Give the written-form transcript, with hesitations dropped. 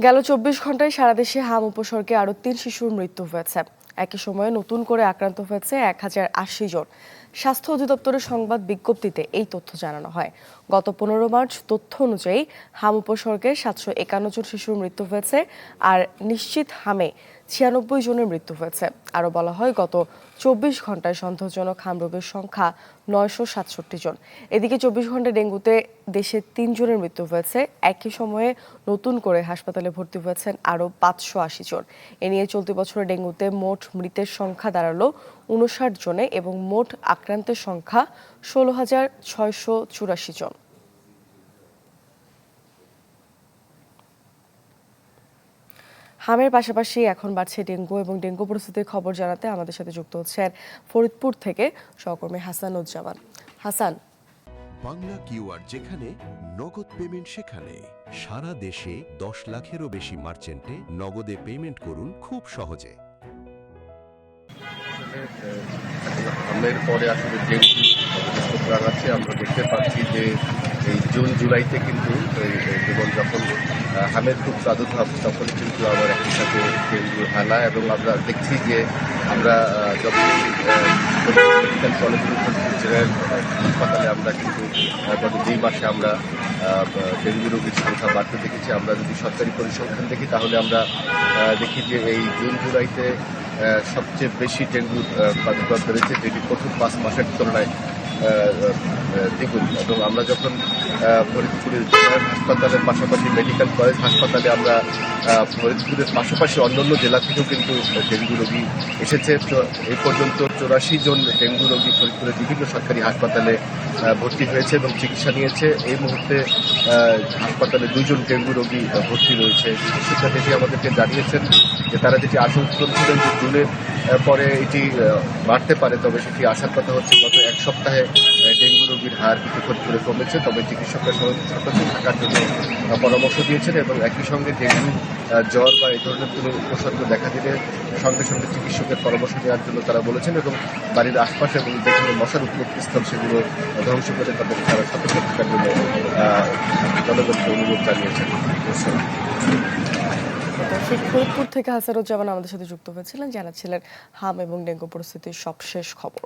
গেল ২৪ ঘন্টায় সারা দেশে হাম উপসর্গে আরও ৩ শিশুর মৃত্যু হয়েছে। একই সময়ে নতুন করে আক্রান্ত হয়েছে ১,০৮০ জন। স্বাস্থ্য অধিদপ্তরের সংবাদ বিজ্ঞপ্তিতে এই তথ্য জানানো হয়। গত ১৫ মার্চ তথ্য অনুযায়ী হাম উপসর্গে ৭৫১ জন শিশুর মৃত্যু হয়েছে, আর নিশ্চিত হামে ৯৬ জনের মৃত্যু হয়েছে। আরও বলা হয়, গত ২৪ ঘন্টায় সন্দেহজনক হাম রোগের সংখ্যা ৯৬৭ জন। এদিকে ২৪ ঘন্টায় ডেঙ্গুতে দেশে ৩ জনের মৃত্যু হয়েছে। একই সময়ে নতুন করে হাসপাতালে ভর্তি হয়েছেন আরও ৫৮০ জন। এ নিয়ে চলতি বছরে ডেঙ্গুতে মোট মৃতের সংখ্যা দাঁড়ালো ৫৯ জনে এবং মোট আক্রান্তের সংখ্যা ১৬,৬৮৪ জন। হামের পাশাপাশি এখন বাড়ছে ডেঙ্গু, এবং ডেঙ্গু পরিস্থিতির খবর জানাতে আমাদের সাথে যুক্ত হচ্ছেন ফরিদপুর থেকে সহকর্মী হাসানুজ্জামান। হাসান, বাংলা কিউআর যেখানে নগদ পেমেন্ট সেখানে সারা দেশে ১০ লাখেরও বেশি মার্চেন্টে নগদে পেমেন্ট করুন খুব সহজে। হামের পরে আসলে ডেঙ্গু আছে। আমরা দেখতে পাচ্ছি যে এই জুন জুলাইতে কিন্তু যেমন যখন হামের খুব প্রাদুর্ভাব তখনই কিন্তু আবার একই সাথে ডেঙ্গু হানা, এবং আমরা দেখছি যে আমরা যখন মেডিকেল কলেজ জেনারেল হাসপাতালে আমরা কিন্তু গত ২ মাসে আমরা ডেঙ্গু রোগীর সংখ্যা বাড়তে দেখেছি। আমরা যদি সরকারি পরিসংখ্যান দেখি তাহলে আমরা দেখি যে এই জুন জুলাইতে সবচেয়ে বেশি ডেঙ্গুর প্রাদুর্ভাব বেড়েছে, যেটি প্রথম ৫ মাসের তুলনায় দ্বিগুণ। এবং আমরা যখন ফরিদপুরের জেনারেল হাসপাতালের পাশাপাশি মেডিকেল কলেজ হাসপাতালে আমরা ফরিদপুরের পাশাপাশি অন্যান্য জেলা থেকেও কিন্তু ডেঙ্গু রোগী এসেছে। তো এই পর্যন্ত ৮৪ জন ডেঙ্গু রোগী ফরিদপুরের বিভিন্ন সরকারি হাসপাতালে ভর্তি হয়েছে এবং চিকিৎসা নিয়েছে। এই মুহূর্তে হাসপাতালে ২ জন ডেঙ্গু রোগী ভর্তি রয়েছে। চিকিৎসকরা যেটি আমাদেরকে জানিয়েছেন যে তারা যেটি আশঙ্কা করছিলেন যে জুনের পরে এটি বাড়তে পারে, তবে সেটি আশার কথা হচ্ছে গত ১ সপ্তাহে ডেঙ্গু রোগীর হার কিছু করে কমেছে। তবে চিকিৎসকরা সতর্ক থাকার জন্য পরামর্শ দিয়েছেন, এবং একই সঙ্গে ডেঙ্গু জ্বর বা এই ধরনের কোনো উপসর্গ দেখা দিলে সঙ্গে সঙ্গে চিকিৎসকের পরামর্শ নেওয়ার জন্য তারা বলেছেন, এবং বাড়ির আশপাশে এবং যেগুলো মশার উৎপত্তিস্থল সেগুলো ধ্বংস করে তাদের তারা সতর্ক থাকার জন্য জনগণকে অনুরোধ জানিয়েছেন। ফরিদপুর থেকে হাসানুজ্জামান আমাদের সাথে যুক্ত হয়েছিলেন, জানাচ্ছিলেন হাম এবং ডেঙ্গু পরিস্থিতির সবশেষ খবর।